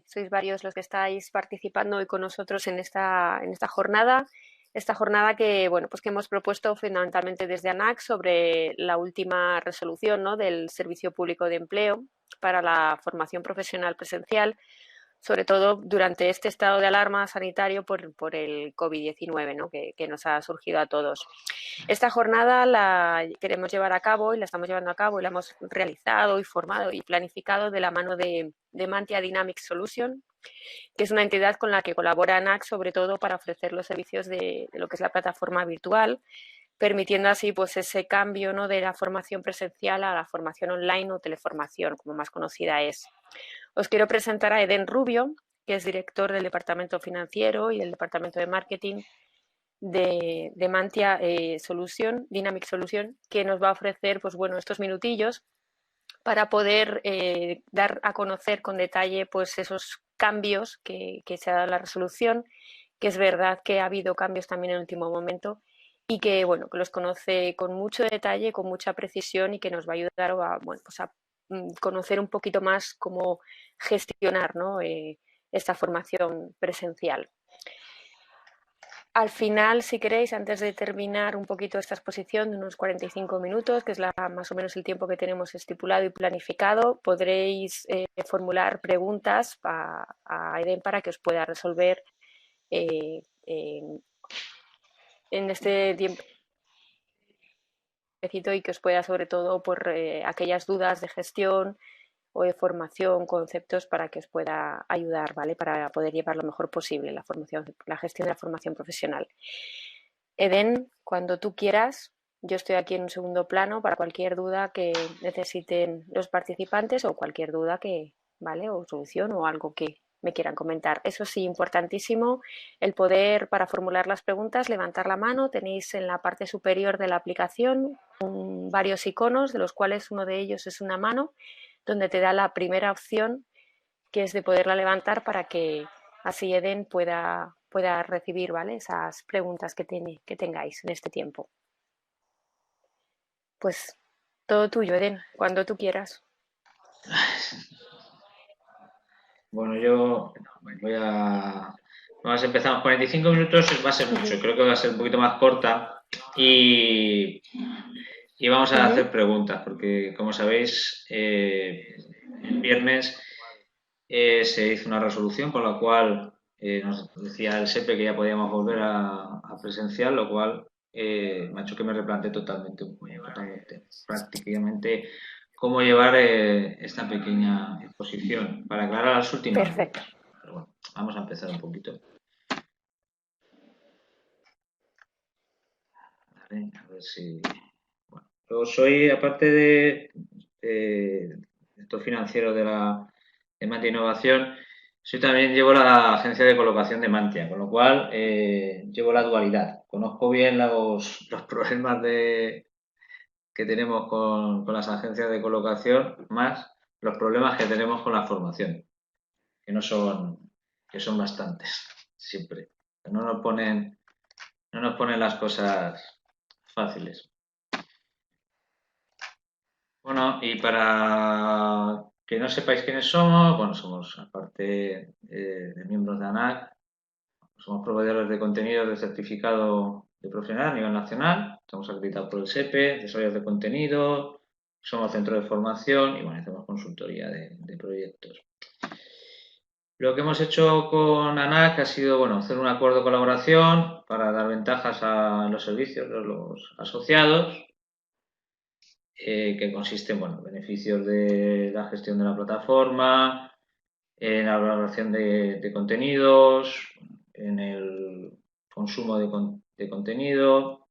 sois varios los que estáis participando hoy con nosotros en esta jornada. Esta jornada que, bueno, pues que hemos propuesto fundamentalmente desde ANAC sobre la última resolución, ¿no?, del Servicio Público de Empleo para la formación profesional presencial, sobre todo durante este estado de alarma sanitario por el COVID-19, ¿no?, que nos ha surgido a todos. Esta jornada la queremos llevar a cabo y la estamos llevando a cabo y la hemos realizado y formado y planificado de la mano de Mantia Dynamic Solution, que es una entidad con la que colabora ANAC sobre todo para ofrecer los servicios de lo que es la plataforma virtual, permitiendo así pues ese cambio, ¿no?, de la formación presencial a la formación online o teleformación, como más conocida es. Os quiero presentar a Eden Rubio, que es director del Departamento Financiero y del Departamento de Marketing de Mantia Solution, Dynamic Solution, que nos va a ofrecer pues, bueno, estos minutillos para poder dar a conocer con detalle pues, esos cambios que se ha dado en la resolución, que es verdad que ha habido cambios también en el último momento y que, bueno, que los conoce con mucho detalle, con mucha precisión y que nos va a ayudar a, bueno, pues a conocer un poquito más cómo gestionar, ¿no?, esta formación presencial. Al final, si queréis, antes de terminar un poquito esta exposición de unos 45 minutos, que es más o menos el tiempo que tenemos estipulado y planificado, podréis formular preguntas a Eden para que os pueda resolver eh, en este tiempo y que os pueda, sobre todo, por aquellas dudas de gestión o de formación, conceptos para que os pueda ayudar, ¿vale? Para poder llevar lo mejor posible la formación, la gestión de la formación profesional. Eden, cuando tú quieras, yo estoy aquí en un segundo plano para cualquier duda que necesiten los participantes o cualquier duda que, ¿vale?, o solución o algo que me quieran comentar. Eso sí, importantísimo, el poder, para formular las preguntas, levantar la mano. Tenéis en la parte superior de la aplicación varios iconos, de los cuales uno de ellos es una mano, donde te da la primera opción, que es de poderla levantar para que así Eden pueda recibir, ¿vale?, esas preguntas que tengáis en este tiempo. Pues todo tuyo, Eden, cuando tú quieras. Bueno, yo voy a... Vamos a empezar. 45 minutos va a ser mucho. Creo que va a ser un poquito más corta. Y vamos a hacer preguntas, porque como sabéis, el viernes se hizo una resolución por la cual nos decía el SEPE que ya podíamos volver a presencial, lo cual me ha hecho que me replantee totalmente, prácticamente cómo llevar esta pequeña exposición para aclarar las últimas Perfecto. dudas. Pero bueno, vamos a empezar un poquito. Vale, a ver si... Bueno, yo soy, aparte de director financiero de Mantia Innovación, soy también llevo la agencia de colocación de Mantia, con lo cual llevo la dualidad. Conozco bien los problemas que tenemos con las agencias de colocación, más los problemas que tenemos con la formación, que no son, que son bastantes, siempre. No nos ponen las cosas fáciles. Bueno, y para que no sepáis quiénes somos, bueno, somos, aparte de miembros de ANAC, somos proveedores de contenidos de certificado de profesional a nivel nacional, estamos acreditados por el SEPE, desarrollos de contenido, somos centro de formación y bueno, hacemos consultoría de proyectos. Lo que hemos hecho con ANAC ha sido, bueno, hacer un acuerdo de colaboración para dar ventajas a los servicios de los asociados, que consiste en, bueno, beneficios de la gestión de la plataforma, en la elaboración de contenidos, en el consumo de contenido,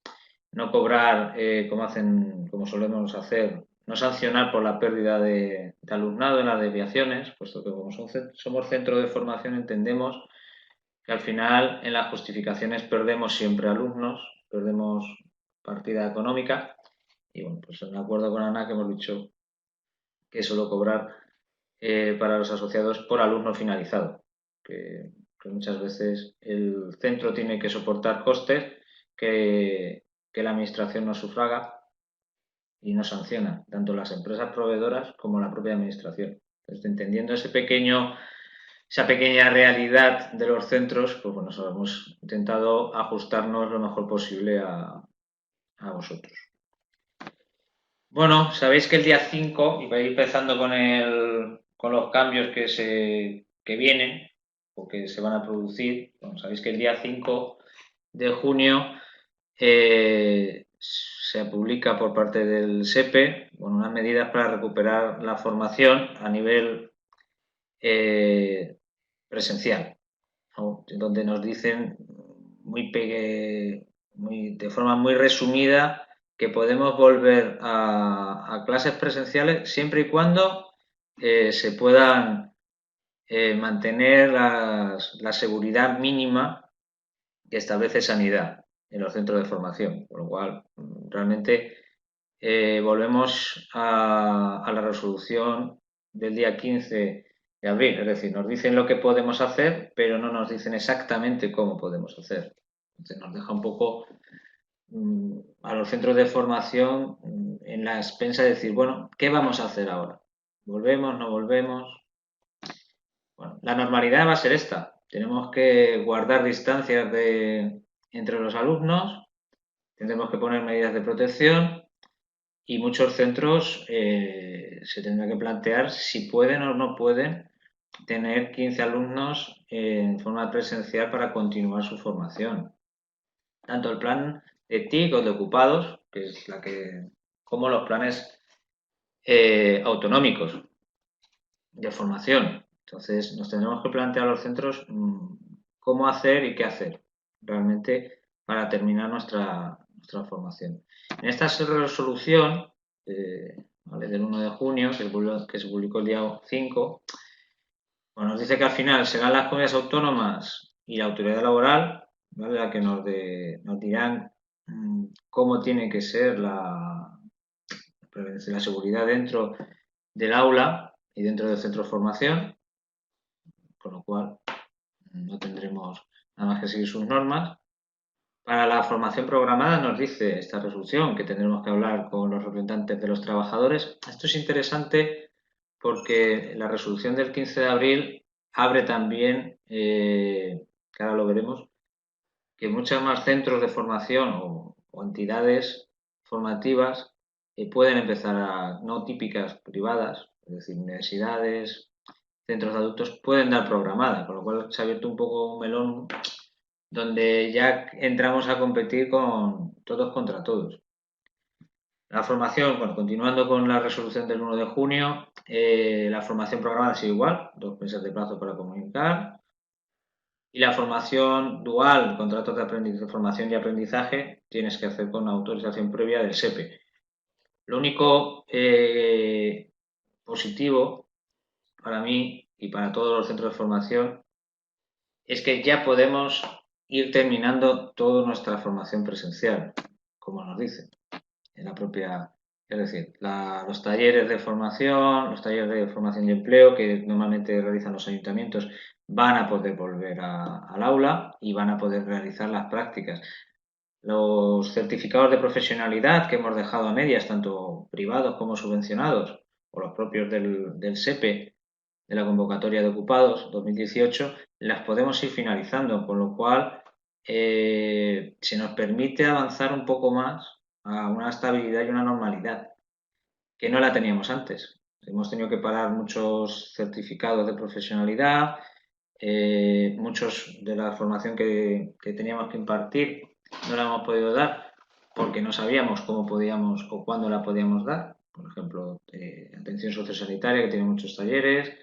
no cobrar como solemos hacer, no sancionar por la pérdida de alumnado en las desviaciones, puesto que como somos centro de formación entendemos que al final en las justificaciones perdemos siempre alumnos, perdemos partida económica y bueno, pues en acuerdo con ANAC hemos dicho que solo cobrar para los asociados por alumno finalizado, que muchas veces el centro tiene que soportar costes que la administración no sufraga y no sanciona, tanto las empresas proveedoras como la propia administración. Entonces, entendiendo ese pequeño esa pequeña realidad de los centros, pues bueno, hemos intentado ajustarnos lo mejor posible a vosotros. Bueno, sabéis que el día 5, y para ir empezando con los cambios que vienen o que se van a producir, bueno, sabéis que el día 5 de junio se publica por parte del SEPE, bueno, unas medidas para recuperar la formación a nivel presencial, ¿no? Donde nos dicen de forma muy resumida que podemos volver a clases presenciales siempre y cuando se puedan mantener la seguridad mínima que establece sanidad en los centros de formación, con lo cual realmente volvemos a la resolución del día 15 de abril, es decir, nos dicen lo que podemos hacer, pero no nos dicen exactamente cómo podemos hacer. Entonces nos deja un poco a los centros de formación en la expensa de decir, bueno, ¿qué vamos a hacer ahora? ¿Volvemos? ¿No volvemos? Bueno, la normalidad va a ser esta. Tenemos que guardar distancias entre los alumnos, tendremos que poner medidas de protección y muchos centros se tendrán que plantear si pueden o no pueden tener 15 alumnos en forma presencial para continuar su formación. Tanto el plan de TIC o de ocupados, que es como los planes autonómicos de formación. Entonces nos tendremos que plantear a los centros cómo hacer y qué hacer realmente para terminar nuestra formación. En esta resolución del 1 de junio, que se publicó el día 5, bueno, nos dice que al final serán las comunidades autónomas y la autoridad laboral, ¿vale?, la que nos dirán cómo tiene que ser la seguridad dentro del aula y dentro del centro de formación, con lo cual no tendremos nada más que seguir sus normas. Para la formación programada nos dice esta resolución que tendremos que hablar con los representantes de los trabajadores. Esto es interesante porque la resolución del 15 de abril abre también, que ahora lo veremos, que muchos más centros de formación o entidades formativas pueden empezar no típicas privadas, es decir, universidades, centros de adultos, pueden dar programada, con lo cual se ha abierto un poco un melón donde ya entramos a competir con todos contra todos. La formación, bueno, continuando con la resolución del 1 de junio, la formación programada sigue igual, 2 meses de plazo para comunicar. Y la formación dual, contratos de formación y aprendizaje, tienes que hacer con autorización previa del SEPE. Lo único positivo para mí y para todos los centros de formación es que ya podemos ir terminando toda nuestra formación presencial, como nos dicen en la propia, es decir, los talleres de formación, los talleres de formación y empleo que normalmente realizan los ayuntamientos van a poder volver al aula y van a poder realizar las prácticas. Los certificados de profesionalidad que hemos dejado a medias, tanto privados como subvencionados, o los propios del SEPE, de la convocatoria de ocupados 2018, las podemos ir finalizando, con lo cual se nos permite avanzar un poco más a una estabilidad y una normalidad que no la teníamos antes. Hemos tenido que parar muchos certificados de profesionalidad, muchos de la formación que teníamos que impartir no la hemos podido dar porque no sabíamos cómo podíamos o cuándo la podíamos dar. Por ejemplo, atención sociosanitaria, que tiene muchos talleres,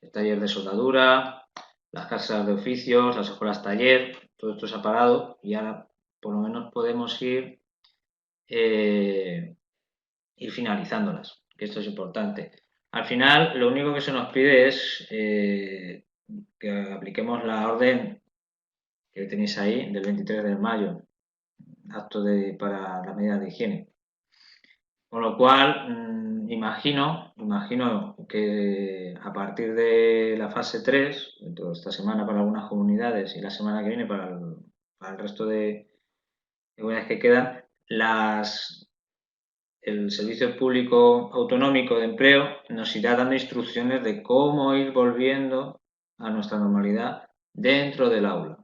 el taller de soldadura, las casas de oficios, las escuelas taller, todo esto se ha parado y ahora por lo menos podemos ir finalizándolas, que esto es importante. Al final, lo único que se nos pide es que apliquemos la orden que tenéis ahí del 23 de mayo, acto para las medidas de higiene. Con lo cual, imagino que a partir de la fase 3, dentro de esta semana para algunas comunidades y la semana que viene para el resto de comunidades que quedan, el Servicio Público Autonómico de Empleo nos irá dando instrucciones de cómo ir volviendo a nuestra normalidad dentro del aula.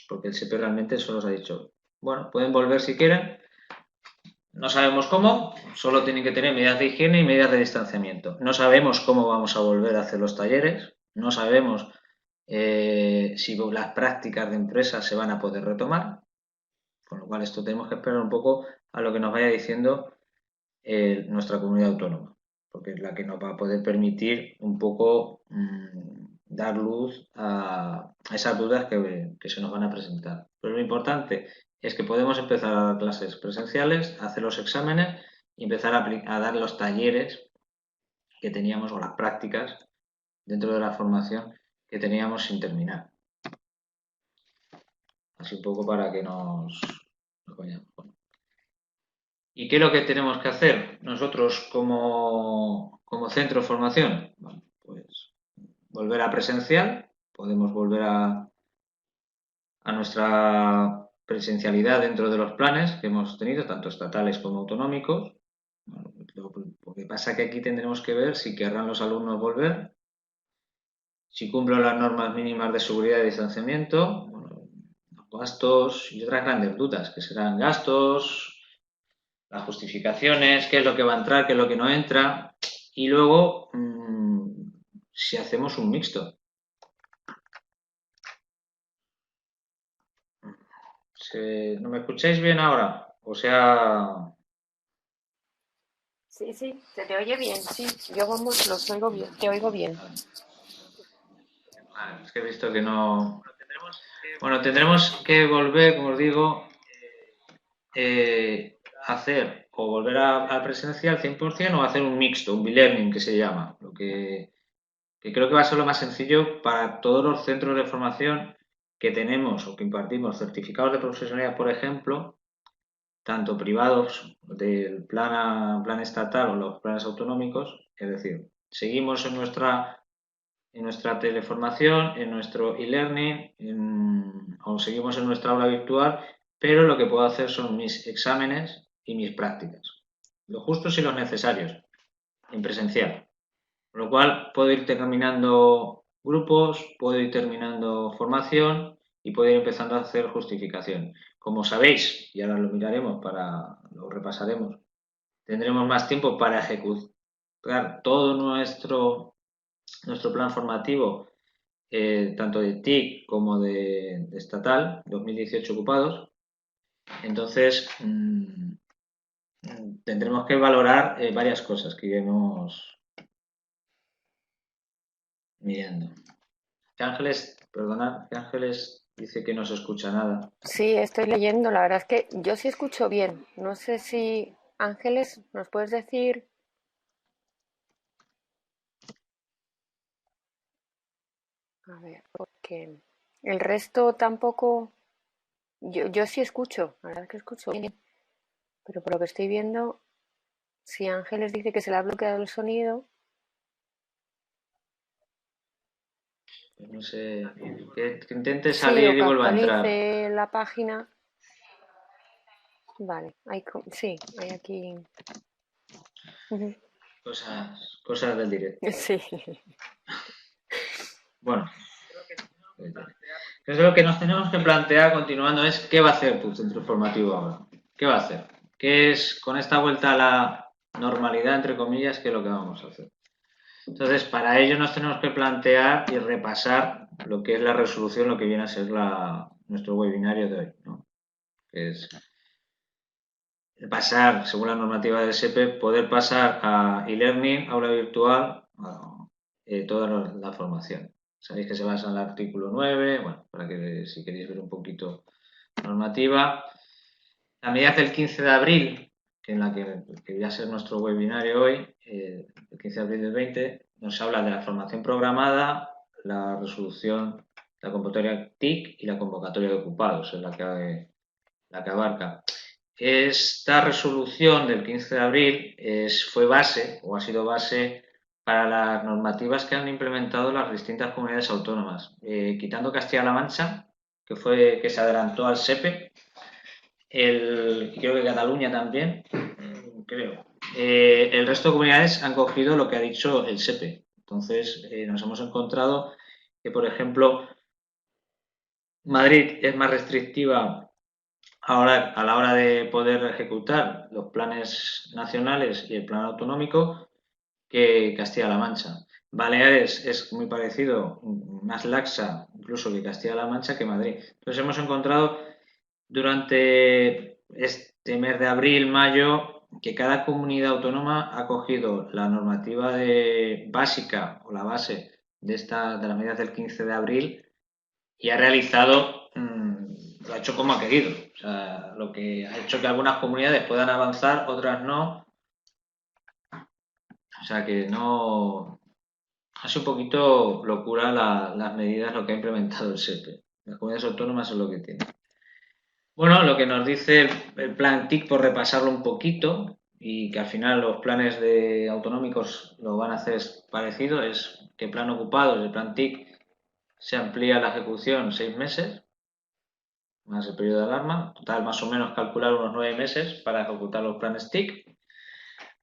Porque el SEPE realmente solo os ha dicho, bueno, pueden volver si quieren, no sabemos cómo, solo tienen que tener medidas de higiene y medidas de distanciamiento. No sabemos cómo vamos a volver a hacer los talleres, no sabemos si las prácticas de empresas se van a poder retomar, con lo cual esto tenemos que esperar un poco a lo que nos vaya diciendo nuestra comunidad autónoma, porque es la que nos va a poder permitir un poco dar luz a esas dudas que se nos van a presentar. Pero lo importante es que podemos empezar a dar clases presenciales, hacer los exámenes y empezar a dar los talleres que teníamos o las prácticas dentro de la formación que teníamos sin terminar. Así un poco para que nos vayamos. ¿Y qué es lo que tenemos que hacer nosotros como centro de formación? Bueno, pues volver a presencial, podemos volver a nuestra presencialidad dentro de los planes que hemos tenido, tanto estatales como autonómicos. Bueno, lo que pasa es que aquí tendremos que ver si querrán los alumnos volver, si cumplen las normas mínimas de seguridad y distanciamiento, bueno, los gastos y otras grandes dudas, que serán gastos, las justificaciones, qué es lo que va a entrar, qué es lo que no entra, y luego si hacemos un mixto. ¿No me escucháis bien ahora? O sea... Sí, sí, se te oye bien, sí. Yo vamos, los oigo bien, te oigo bien. Vale, es que he visto que no... Bueno, tendremos que volver, como os digo, hacer o volver al presencial 100% o hacer un mixto, un e-learning que se llama, lo que creo que va a ser lo más sencillo para todos los centros de formación que tenemos o que impartimos certificados de profesionalidad, por ejemplo, tanto privados del plan estatal o los planes autonómicos, es decir, seguimos en nuestra teleformación, en nuestro e-learning, o seguimos en nuestra aula virtual, pero lo que puedo hacer son mis exámenes y mis prácticas, los justos y los necesarios, en presencial. Con lo cual puedo ir terminando grupos, puedo ir terminando formación y puedo ir empezando a hacer justificación. Como sabéis, y ahora lo miraremos, lo repasaremos, tendremos más tiempo para ejecutar todo nuestro plan formativo, tanto de TIC como de estatal, 2018 ocupados. Entonces, tendremos que valorar varias cosas que iremos mirando. Perdonad, que Ángeles dice que no se escucha nada. Sí, estoy leyendo, la verdad es que yo sí escucho bien. No sé si, Ángeles, ¿nos puedes decir? A ver, porque el resto tampoco. Yo sí escucho, la verdad es que escucho bien. Pero por lo que estoy viendo, si Ángeles dice que se le ha bloqueado el sonido, Pues no sé, que intente sí, o salir y que vuelva a entrar. actualice la página. Vale, sí, hay aquí. Ujú. Cosas del directo. Sí. Bueno, entonces lo que nos tenemos que plantear continuando es qué va a hacer tu centro formativo ahora. ¿Qué va a hacer? ¿Qué es con esta vuelta a la normalidad, entre comillas, qué es lo que vamos a hacer? Entonces, para ello nos tenemos que plantear y repasar lo que es la resolución, lo que viene a ser nuestro webinario de hoy, ¿no? Que es pasar, según la normativa del SEPE, poder pasar a e-learning, aula virtual, toda la formación. Sabéis que se basa en el artículo 9, bueno, para que si queréis ver un poquito normativa. La medida del 15 de abril, que en la que voy a ser nuestro webinario hoy, el 15 de abril del 20, nos habla de la formación programada, la resolución, la convocatoria TIC y la convocatoria de ocupados, es la que abarca. Esta resolución del 15 de abril fue base o ha sido base para las normativas que han implementado las distintas comunidades autónomas, quitando Castilla-La Mancha, que se adelantó al SEPE, creo que Cataluña también, creo. El resto de comunidades han cogido lo que ha dicho el SEPE. Entonces nos hemos encontrado que, por ejemplo, Madrid es más restrictiva ahora a la hora de poder ejecutar los planes nacionales y el plan autonómico que Castilla-La Mancha. Baleares es muy parecido, más laxa incluso que Castilla-La Mancha que Madrid. Entonces hemos encontrado durante este mes de abril, mayo, que cada comunidad autónoma ha cogido la normativa básica o la base de las medidas del 15 de abril y ha realizado, lo ha hecho como ha querido. O sea, lo que ha hecho que algunas comunidades puedan avanzar, otras no. O sea que no. Es un poquito locura las medidas, lo que ha implementado el SEPE. Las comunidades autónomas es lo que tienen. Bueno, lo que nos dice el plan TIC, por repasarlo un poquito, y que al final los planes autonómicos lo van a hacer parecido, es que el plan ocupados, el plan TIC, se amplía la ejecución 6 meses, más el periodo de alarma, total más o menos calcular unos 9 meses para ejecutar los planes TIC.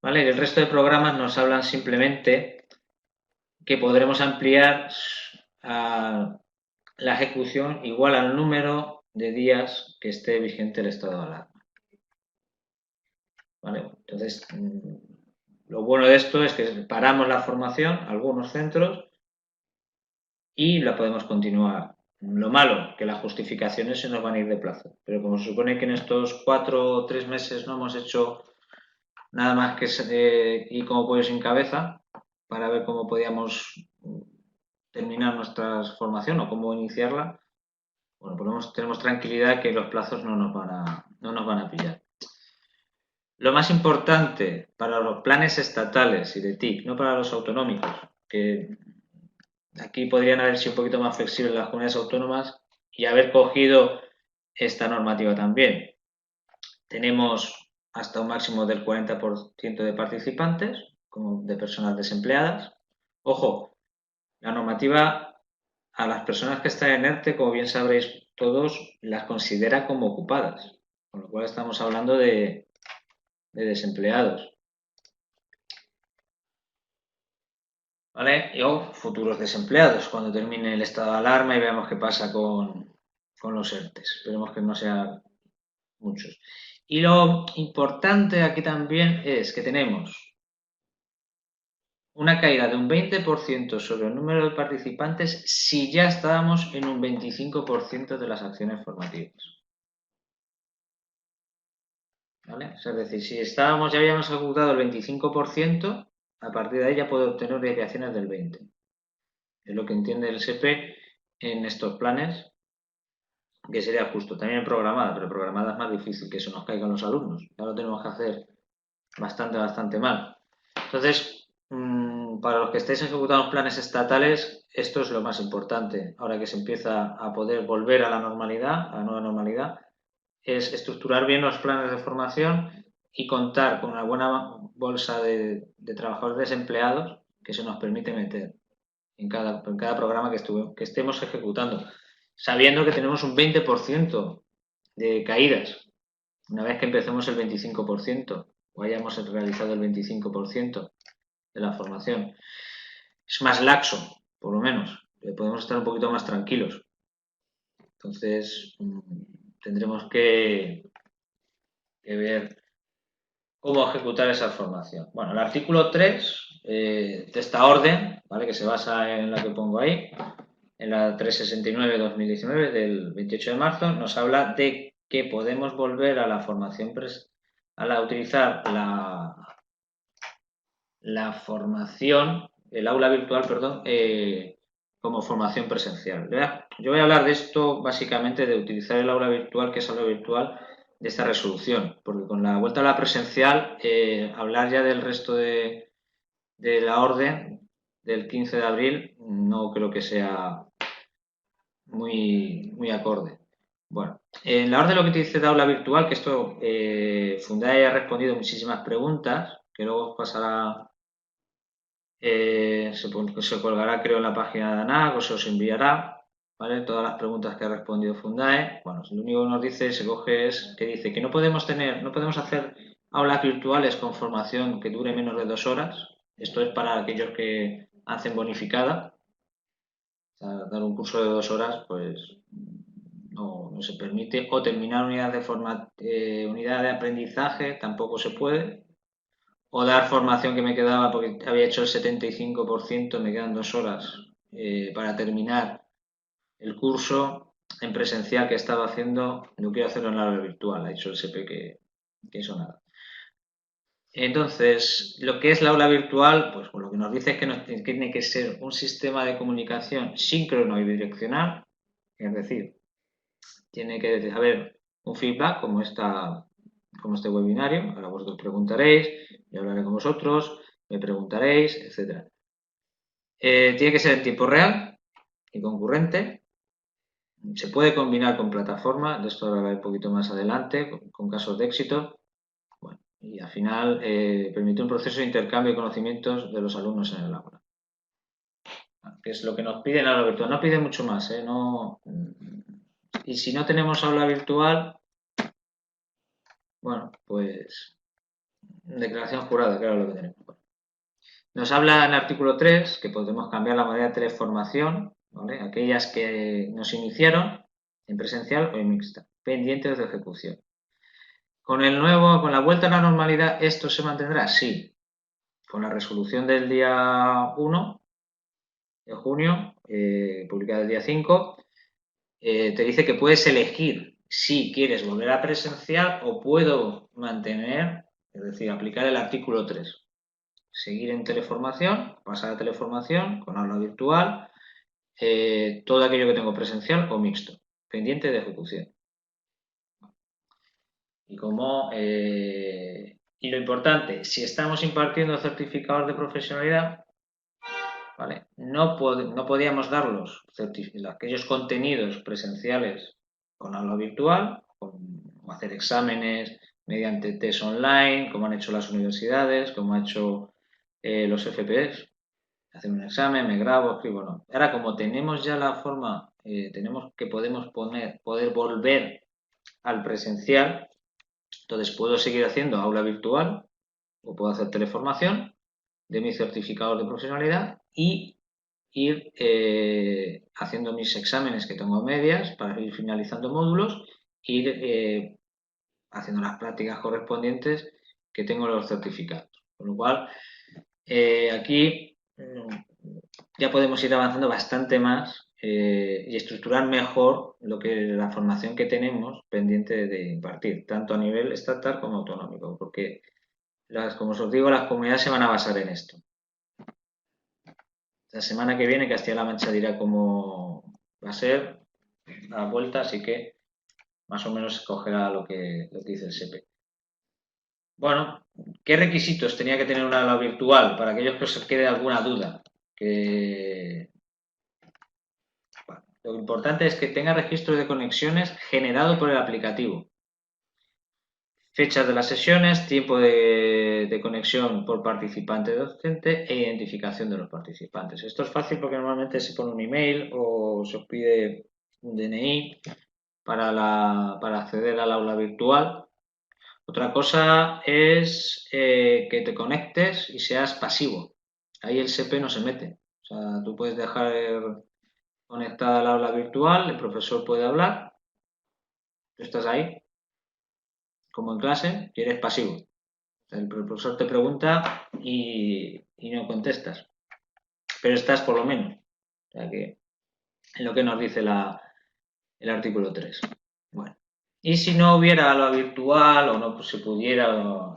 ¿Vale? Y el resto de programas nos hablan simplemente que podremos ampliar la ejecución igual al número de días que esté vigente el estado de alarma. ¿Vale? Entonces, lo bueno de esto es que paramos la formación, algunos centros, y la podemos continuar. Lo malo, que las justificaciones se nos van a ir de plazo. Pero como se supone que en estos 4 o 3 meses no hemos hecho nada más que ir como pollo sin cabeza para ver cómo podíamos terminar nuestra formación o cómo iniciarla, bueno, pues tenemos tranquilidad que los plazos no nos van a pillar. Lo más importante para los planes estatales y de TIC, no para los autonómicos, que aquí podrían haber sido un poquito más flexibles las comunidades autónomas y haber cogido esta normativa también. Tenemos hasta un máximo del 40% de participantes, como de personas desempleadas. Ojo, la normativa a las personas que están en ERTE, como bien sabréis todos, las considera como ocupadas, con lo cual estamos hablando de desempleados. ¿Vale? O futuros desempleados, cuando termine el estado de alarma y veamos qué pasa con los ERTES. Esperemos que no sean muchos. Y lo importante aquí también es que tenemos una caída de un 20% sobre el número de participantes si ya estábamos en un 25% de las acciones formativas. ¿Vale? Es decir, si ya habíamos ejecutado el 25%, a partir de ahí ya puedo obtener desviaciones del 20%. Es lo que entiende el SEPE en estos planes, que sería justo. También programada, pero programada es más difícil que eso nos caigan los alumnos. Ya lo tenemos que hacer bastante mal. Entonces, para los que estéis ejecutando los planes estatales, esto es lo más importante. Ahora que se empieza a poder volver a la normalidad, a la nueva normalidad, es estructurar bien los planes de formación y contar con una buena bolsa de trabajadores desempleados que se nos permite meter en cada programa que estemos ejecutando, sabiendo que tenemos un 20% de caídas una vez que empecemos el 25% o hayamos realizado el 25% de la formación. Es más laxo, por lo menos. Podemos estar un poquito más tranquilos. Entonces, tendremos que ver cómo ejecutar esa formación. Bueno, el artículo 3 de esta orden, ¿vale? Que se basa en la que pongo ahí, en la 369-2019 del 28 de marzo, nos habla de que podemos volver a la formación utilizar la formación, el aula virtual, perdón, como formación presencial. Yo voy a hablar de esto básicamente de utilizar el aula virtual, que es aula virtual de esta resolución, porque con la vuelta a la presencial, hablar ya del resto de la orden del 15 de abril no creo que sea muy acorde. Bueno, en la orden lo que te dice de aula virtual, que esto Fundae ha respondido muchísimas preguntas, que luego os pasará, se colgará creo en la página de ANAC o se os enviará, ¿vale? Todas las preguntas que ha respondido Fundae. Bueno, lo único que nos dice, se coge es que dice que no podemos hacer aulas virtuales con formación que dure menos de 2 horas. Esto es para aquellos que hacen bonificada. O sea, dar un curso de 2 horas, pues no se permite. O terminar unidad de aprendizaje, tampoco se puede. O dar formación que me quedaba porque había hecho el 75%, me quedan 2 horas para terminar el curso en presencial que estaba haciendo, lo quiero hacerlo en la aula virtual, ha dicho el SP que eso nada. Entonces, lo que es la aula virtual, pues lo que nos dice es que tiene que ser un sistema de comunicación síncrono y bidireccional, es decir, tiene que haber un feedback como este webinario, ahora vosotros preguntaréis, yo hablaré con vosotros, me preguntaréis, etcétera. Tiene que ser en tiempo real y concurrente. Se puede combinar con plataforma, de esto hablaré un poquito más adelante, con casos de éxito. Bueno, y al final permite un proceso de intercambio de conocimientos de los alumnos en el aula. Que es lo que nos piden en aula virtual. No pide mucho más, ¿eh? No, y si no tenemos aula virtual, bueno, pues declaración jurada, claro lo que tenemos. Nos habla en el artículo 3 que podemos cambiar la modalidad de teleformación, ¿vale? Aquellas que nos iniciaron en presencial o en mixta, pendientes de ejecución. Con la vuelta a la normalidad, ¿esto se mantendrá? Sí. Con la resolución del día 1 de junio, publicada el día 5, te dice que puedes elegir si quieres volver a presencial o puedo mantener, es decir, aplicar el artículo 3. Seguir en teleformación, pasar a teleformación con aula virtual, todo aquello que tengo presencial o mixto, pendiente de ejecución. Y lo importante, si estamos impartiendo certificados de profesionalidad, ¿vale? No podíamos darlos aquellos contenidos presenciales con aula virtual, o hacer exámenes mediante test online, como han hecho las universidades, como han hecho los FPS. Hacer un examen, me grabo, escribo, no. Ahora, como tenemos ya la forma, podemos poder volver al presencial, entonces puedo seguir haciendo aula virtual o puedo hacer teleformación de mis certificados de profesionalidad y ir haciendo mis exámenes que tengo a medias para ir finalizando módulos, ir haciendo las prácticas correspondientes que tengo los certificados. Con lo cual, aquí ya podemos ir avanzando bastante más y estructurar mejor la formación que tenemos pendiente de impartir, tanto a nivel estatal como autonómico, porque como os digo, las comunidades se van a basar en esto. La semana que viene Castilla-La Mancha dirá cómo va a ser a la vuelta, así que más o menos cogerá lo que dice el SEPE. Bueno, ¿qué requisitos tenía que tener una aula virtual para aquellos que os quede alguna duda? Lo importante es que tenga registro de conexiones generado por el aplicativo. Fechas de las sesiones, tiempo de conexión por participante docente e identificación de los participantes. Esto es fácil porque normalmente se pone un email o se os pide un DNI para acceder al aula virtual. Otra cosa es que te conectes y seas pasivo. Ahí el SEPE no se mete. O sea, tú puedes dejar conectada al aula virtual, el profesor puede hablar, tú estás ahí, como en clase, y eres pasivo. El profesor te pregunta y no contestas, pero estás por lo menos. O sea que es lo que nos dice el artículo 3. Bueno, y si no hubiera aula virtual o no se pudiera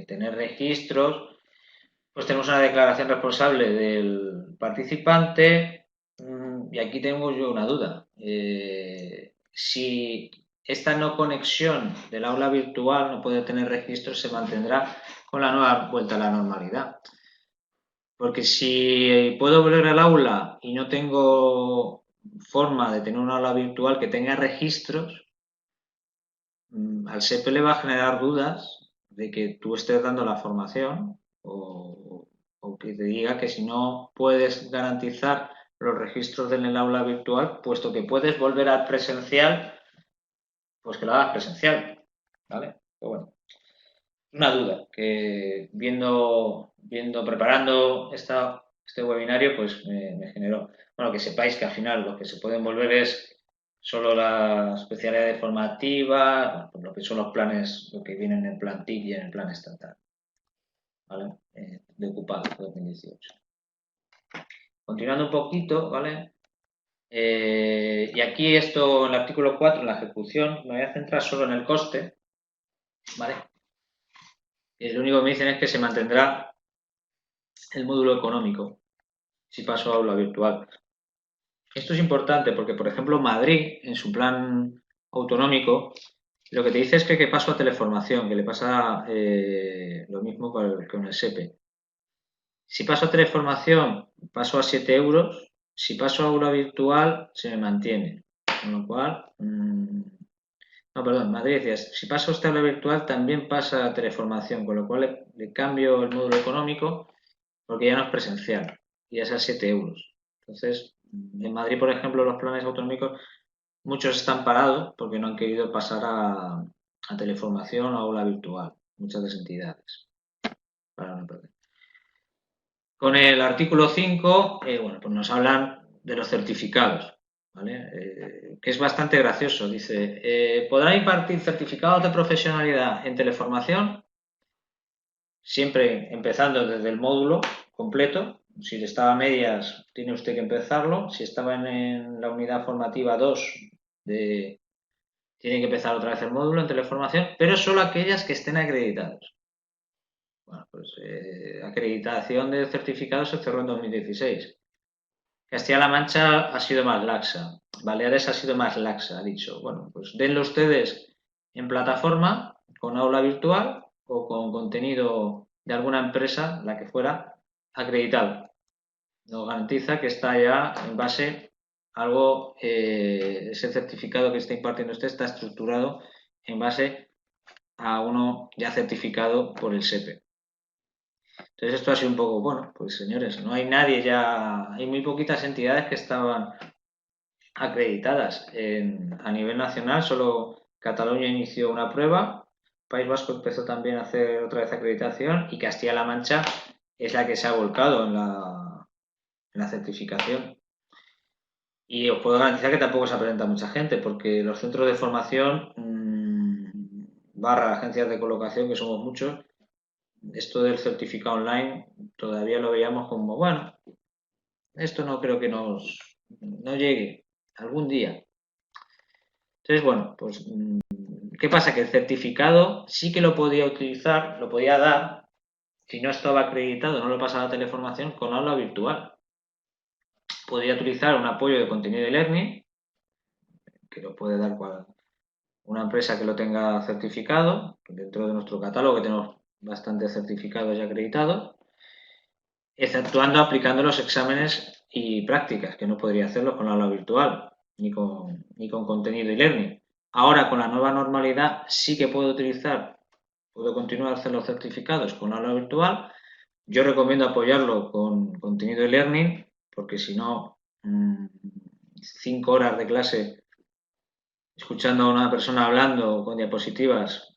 tener registros, pues tenemos una declaración responsable del participante y aquí tengo yo una duda. Si esta no conexión del aula virtual no puede tener registros, se mantendrá con la nueva vuelta a la normalidad. Porque si puedo volver al aula y no tengo forma de tener un aula virtual que tenga registros, al SEPE le va a generar dudas de que tú estés dando la formación o que te diga que si no puedes garantizar los registros en el aula virtual, puesto que puedes volver al presencial, pues que lo hagas presencial, ¿vale? Pero bueno, una duda que preparando esta este webinario pues me generó. Bueno, que sepáis que al final lo que se puede envolver es solo la especialidad formativa, lo que son los planes, lo que viene en el plan TIC y en el plan estatal, ¿vale? De ocupado 2018. Continuando un poquito, ¿vale? Y aquí esto, en el artículo 4, en la ejecución, me voy a centrar solo en el coste, ¿vale? Y lo único que me dicen es que se mantendrá el módulo económico si paso a aula virtual. Esto es importante porque, por ejemplo, Madrid, en su plan autonómico, lo que te dice es que paso a teleformación, que le pasa lo mismo con el SEPE. Si paso a teleformación, paso a 7 euros. Si paso a aula virtual, se me mantiene. Con lo cual, no, perdón, Madrid decías, si paso a esta aula virtual, también pasa a teleformación, con lo cual le cambio el módulo económico porque ya no es presencial, y es a 7 euros. Entonces, en Madrid, por ejemplo, los planes autonómicos, muchos están parados porque no han querido pasar a teleformación o aula virtual, muchas de las entidades, para no perder. Con el artículo 5, bueno, pues nos hablan de los certificados, ¿vale? Que es bastante gracioso. Dice, ¿podrá impartir certificados de profesionalidad en teleformación? Siempre empezando desde el módulo completo. Si estaba a medias, tiene usted que empezarlo. Si estaba en la unidad formativa 2, tiene que empezar otra vez el módulo en teleformación, pero solo aquellas que estén acreditadas. Bueno, pues acreditación de certificados se cerró en 2016. Castilla-La Mancha ha sido más laxa. Baleares ha sido más laxa, ha dicho. Bueno, pues denlo ustedes en plataforma, con aula virtual o con contenido de alguna empresa, la que fuera, acreditado. Nos garantiza que está ya en base a algo, ese certificado que está impartiendo usted está estructurado en base a uno ya certificado por el SEPE. Entonces esto ha sido un poco, bueno, pues señores, no hay nadie ya, hay muy poquitas entidades que estaban acreditadas a nivel nacional, solo Cataluña inició una prueba, País Vasco empezó también a hacer otra vez acreditación y Castilla-La Mancha es la que se ha volcado en la certificación. Y os puedo garantizar que tampoco se presenta mucha gente, porque los centros de formación barra agencias de colocación, que somos muchos, esto del certificado online todavía lo veíamos como, bueno, esto no creo que no llegue algún día. Entonces, bueno, pues, ¿qué pasa? Que el certificado sí que lo podía utilizar, lo podía dar, si no estaba acreditado, no lo pasaba a teleformación, con aula virtual. Podría utilizar un apoyo de contenido de learning, que lo puede dar una empresa que lo tenga certificado, dentro de nuestro catálogo que tenemos bastantes certificados ya acreditados, exceptuando aplicando los exámenes y prácticas, que no podría hacerlo con la aula virtual, ni con contenido y learning. Ahora, con la nueva normalidad, sí que puedo continuar a hacer los certificados con aula virtual. Yo recomiendo apoyarlo con contenido y learning, porque si no, 5 horas de clase escuchando a una persona hablando con diapositivas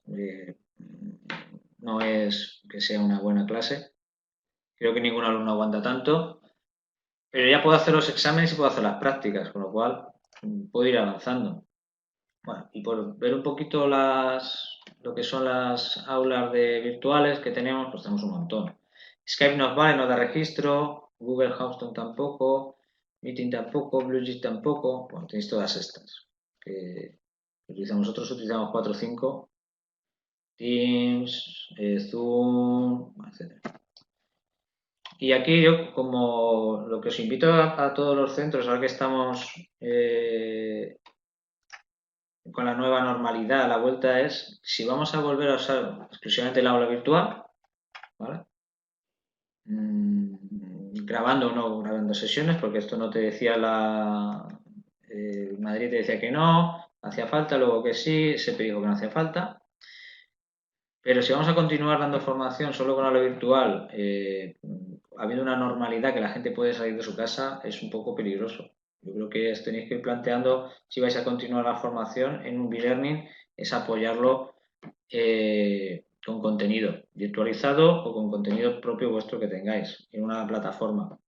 no es que sea una buena clase. Creo que ningún alumno aguanta tanto, pero ya puedo hacer los exámenes y puedo hacer las prácticas, con lo cual puedo ir avanzando. Bueno, y por ver un poquito lo que son las aulas virtuales que tenemos, pues tenemos un montón. Skype nos vale, no da registro, Google Houston tampoco, Meeting tampoco, BlueJeans tampoco. Bueno, tenéis todas estas que utilizamos nosotros, utilizamos 4 o 5, Teams, Zoom, etc. Y aquí yo, como lo que os invito a todos los centros, ahora que estamos con la nueva normalidad, la vuelta es, si vamos a volver a usar exclusivamente la aula virtual, ¿vale? Grabando o no grabando sesiones, porque esto no te decía Madrid te decía que no, hacía falta, luego que sí, se dijo que no hacía falta. Pero si vamos a continuar dando formación solo con aula virtual, habiendo una normalidad que la gente puede salir de su casa, es un poco peligroso. Yo creo que tenéis que ir planteando, si vais a continuar la formación en un e-learning, es apoyarlo con contenido virtualizado o con contenido propio vuestro que tengáis en una plataforma.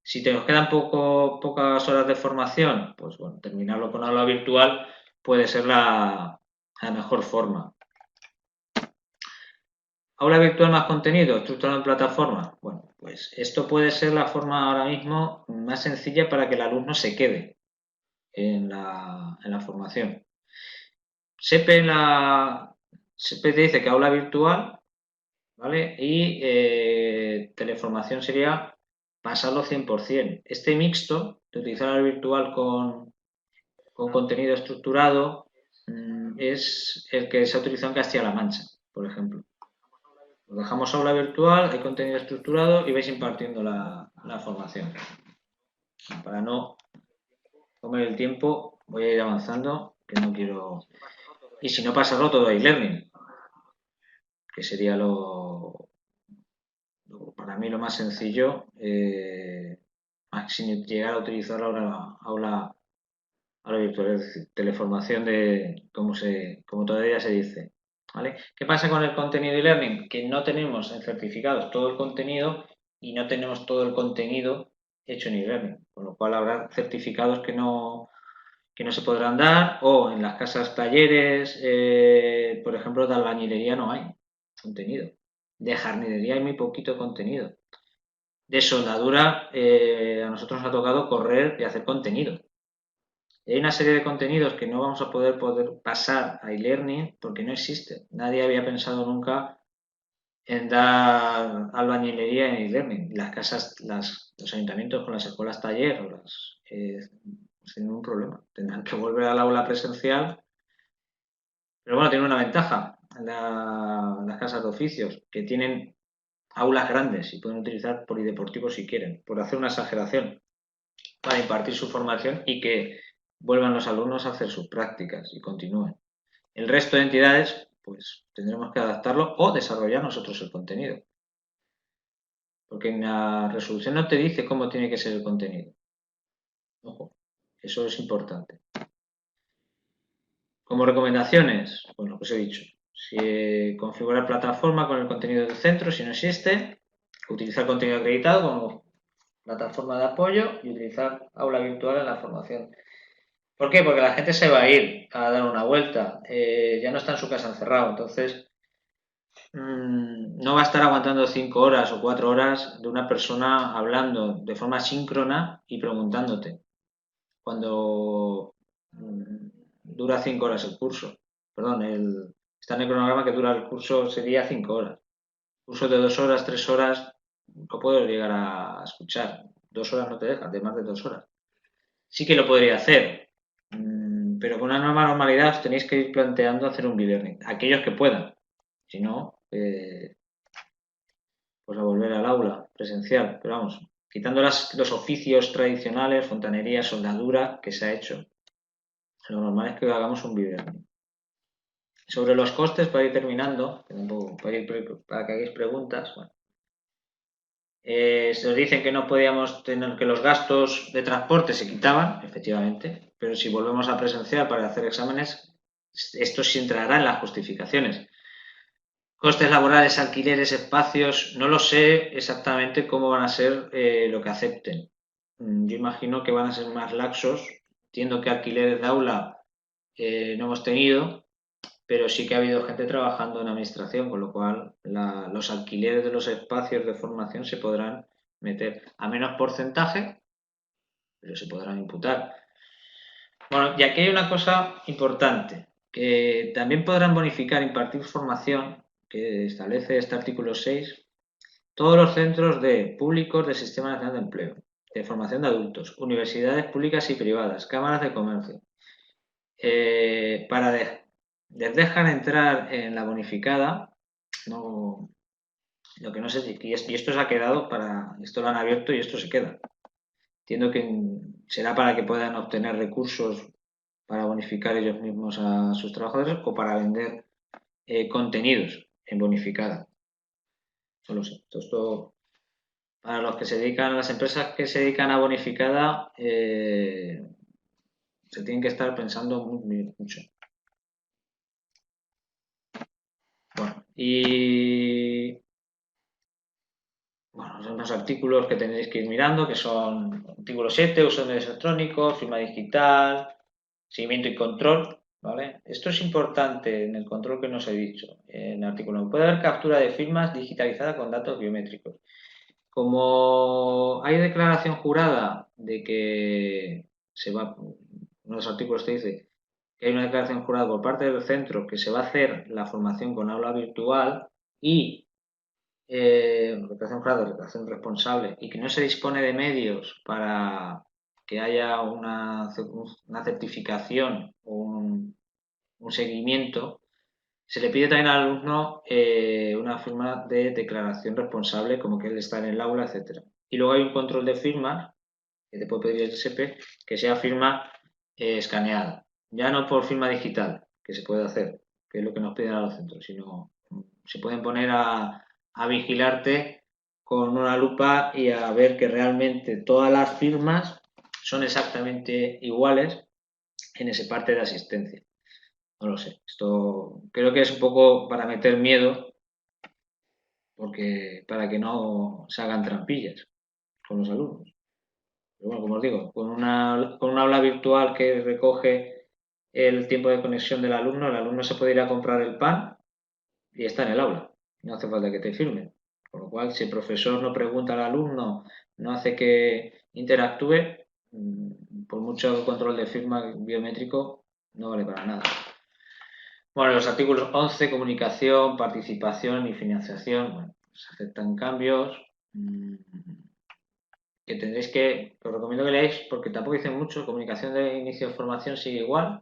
Si te nos quedan pocas horas de formación, pues bueno, terminarlo con aula virtual puede ser la mejor forma. Aula virtual más contenido, estructurado en plataforma. Bueno, pues esto puede ser la forma ahora mismo más sencilla para que el alumno se quede en la formación. SEPE te dice que aula virtual, ¿vale? Y teleformación sería pasarlo 100%. Este mixto de utilizar el virtual con contenido estructurado es el que se ha utilizado en Castilla-La Mancha, por ejemplo. Dejamos aula virtual, hay contenido estructurado y vais impartiendo la formación. Para no comer el tiempo, voy a ir avanzando, que no quiero... Y si no, pasarlo todo a e-learning, que sería para mí lo más sencillo, sin llegar a utilizar aula virtual, es decir, teleformación como todavía se dice. ¿Vale? ¿Qué pasa con el contenido e-learning? Que no tenemos en certificados todo el contenido y no tenemos todo el contenido hecho en e-learning, con lo cual habrá certificados que no se podrán dar, o en las casas talleres, por ejemplo, de albañilería no hay contenido. De jardinería hay muy poquito contenido. De soldadura a nosotros nos ha tocado correr y hacer contenido. Y hay una serie de contenidos que no vamos a poder pasar a e-learning porque no existe. Nadie había pensado nunca en dar albañilería en e-learning. Las casas, los ayuntamientos con las escuelas taller o pues tienen un problema. Tendrán que volver al aula presencial. Pero bueno, tiene una ventaja las casas de oficios, que tienen aulas grandes y pueden utilizar polideportivos si quieren, por hacer una exageración, para impartir su formación y que vuelvan los alumnos a hacer sus prácticas y continúen. El resto de entidades, pues tendremos que adaptarlo o desarrollar nosotros el contenido. Porque en la resolución no te dice cómo tiene que ser el contenido. Ojo, eso es importante. Como recomendaciones, pues lo que os he dicho. Si configurar plataforma con el contenido del centro, si no existe, utilizar contenido acreditado como plataforma de apoyo y utilizar aula virtual en la formación. ¿Por qué? Porque la gente se va a ir a dar una vuelta, ya no está en su casa encerrado, entonces no va a estar aguantando 5 horas o 4 horas de una persona hablando de forma síncrona y preguntándote cuando dura 5 horas el curso. Perdón, está en el cronograma que dura el curso sería 5 horas. Curso de 2 horas, 3 horas, lo puedo llegar a escuchar. 2 horas no te dejan, de más de 2 horas. Sí que lo podría hacer, pero con una nueva normalidad os tenéis que ir planteando hacer un e-learning. Aquellos que puedan. Si no, pues a volver al aula presencial. Pero vamos, quitando los oficios tradicionales, fontanería, soldadura, que se ha hecho, lo normal es que hagamos un e-learning. Sobre los costes, para ir terminando, para que hagáis preguntas, bueno, se nos dicen que no podíamos tener que los gastos de transporte se quitaban, efectivamente, pero si volvemos a presencial para hacer exámenes, esto sí entrará en las justificaciones. Costes laborales, alquileres, espacios, no lo sé exactamente cómo van a ser lo que acepten. Yo imagino que van a ser más laxos. Entiendo que alquileres de aula no hemos tenido, pero sí que ha habido gente trabajando en administración, con lo cual los alquileres de los espacios de formación se podrán meter a menos porcentaje, pero se podrán imputar. Bueno, y aquí hay una cosa importante, que también podrán bonificar, impartir formación, que establece este artículo 6, todos los centros públicos del Sistema Nacional de Empleo, de formación de adultos, universidades públicas y privadas, cámaras de comercio, les dejan entrar en la bonificada, no, lo que no sé, y esto se ha quedado esto lo han abierto y esto se queda. Entiendo que será para que puedan obtener recursos para bonificar ellos mismos a sus trabajadores o para vender contenidos en bonificada. No lo sé. Esto para los que se dedican, las empresas que se dedican a bonificada, se tienen que estar pensando mucho. Bueno, y bueno, son unos artículos que tendréis que ir mirando, que son artículo 7, uso de medios electrónicos, firma digital, seguimiento y control, ¿vale? Esto es importante en el control que nos he dicho. En el artículo 1 puede haber captura de firmas digitalizada con datos biométricos. Como hay declaración jurada de que se va, uno de los artículos te dice que hay una declaración jurada por parte del centro que se va a hacer la formación con aula virtual y declaración jurada, declaración responsable y que no se dispone de medios para que haya una certificación o un seguimiento, se le pide también al alumno una firma de declaración responsable, como que él está en el aula, etcétera. Y luego hay un control de firmas, que te puede pedir el SEPE, que sea firma escaneada. Ya no por firma digital, que se puede hacer, que es lo que nos piden a los centros, sino se pueden poner a vigilarte con una lupa y a ver que realmente todas las firmas son exactamente iguales en esa parte de asistencia. No lo sé. Esto creo que es un poco para meter miedo, porque para que no se hagan trampillas con los alumnos. Pero bueno, como os digo, con una aula virtual que recoge el tiempo de conexión del alumno, el alumno se puede ir a comprar el pan y está en el aula. No hace falta que te firmen. Con lo cual, si el profesor no pregunta al alumno, no hace que interactúe, por mucho control de firma biométrico, no vale para nada. Bueno, los artículos 11, comunicación, participación y financiación, bueno, se aceptan cambios que tendréis que, os recomiendo que leáis porque tampoco dicen mucho, comunicación de inicio de formación sigue igual,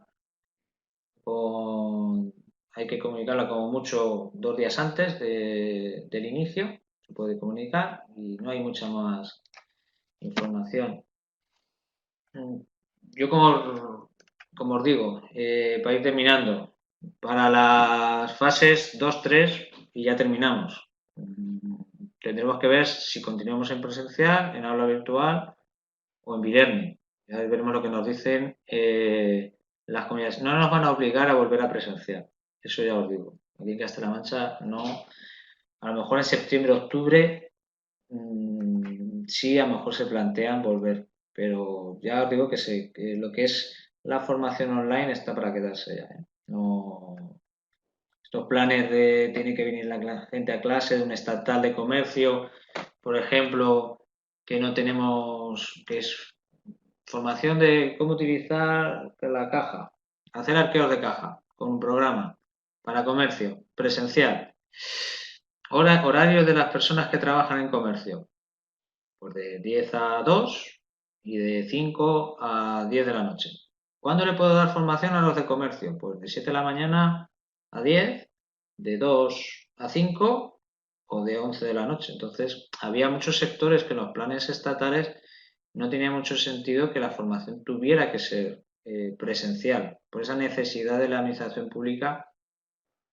hay que comunicarla como mucho 2 días antes del inicio, se puede comunicar y no hay mucha más información. Yo como os digo, para ir terminando, para las fases 2, 3 y ya terminamos. Tendremos que ver si continuamos en presencial, en aula virtual o en e-learning. Ya veremos lo que nos dicen las comunidades. No nos van a obligar a volver a presencial, eso ya os digo. Aquí en Castilla-La Mancha no. A lo mejor en septiembre, octubre, sí, a lo mejor se plantean volver, pero ya os digo que lo que es la formación online está para quedarse ya. No, estos planes de tiene que venir la gente a clase de un estatal de comercio, por ejemplo, que no tenemos, que es formación de cómo utilizar la caja, hacer arqueos de caja con un programa para comercio presencial. Horario de las personas que trabajan en comercio, pues de 10 a 2 y de 5 a 10 de la noche. ¿Cuándo le puedo dar formación a los de comercio? Pues de 7 de la mañana a 10, de 2 a 5 o de 11 de la noche. Entonces, había muchos sectores que en los planes estatales no tenía mucho sentido que la formación tuviera que ser presencial, por esa necesidad de la administración pública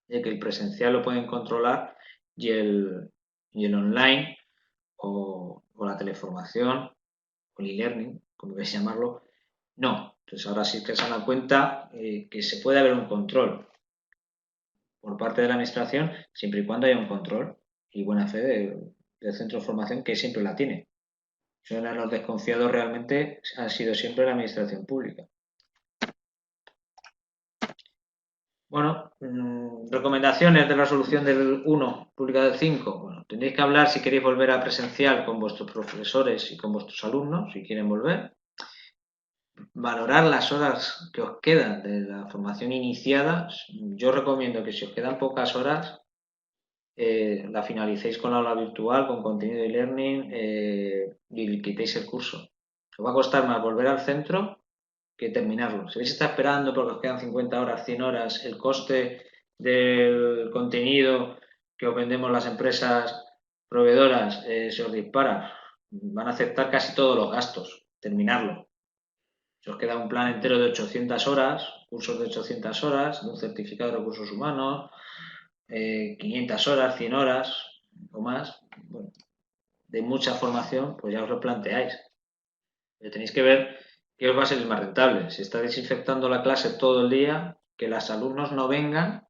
de que el presencial lo pueden controlar y el online o la teleformación o el e-learning, como queréis llamarlo, no. Entonces ahora sí que se dan cuenta que se puede haber un control por parte de la administración siempre y cuando haya un control y buena fe del centro de formación que siempre la tiene. Los desconfiados realmente ha sido siempre la administración pública. Bueno, recomendaciones de la resolución del 1, pública del 5. Bueno, tendréis que hablar si queréis volver a presencial con vuestros profesores y con vuestros alumnos, si quieren volver. Valorar las horas que os quedan de la formación iniciada. Yo recomiendo que si os quedan pocas horas, la finalicéis con la aula virtual, con contenido de e-learning y quitéis el curso. Os va a costar más volver al centro que terminarlo. Si vais a estar esperando porque os quedan 50 horas, 100 horas, el coste del contenido que os vendemos las empresas proveedoras se os dispara. Van a aceptar casi todos los gastos, terminarlo. Si os queda un plan entero de 800 horas, cursos de 800 horas, de un certificado de recursos humanos, 500 horas, 100 horas o más, bueno, de mucha formación, pues ya os lo planteáis. Pero tenéis que ver qué os va a ser más rentable. Si está desinfectando la clase todo el día, que los alumnos no vengan,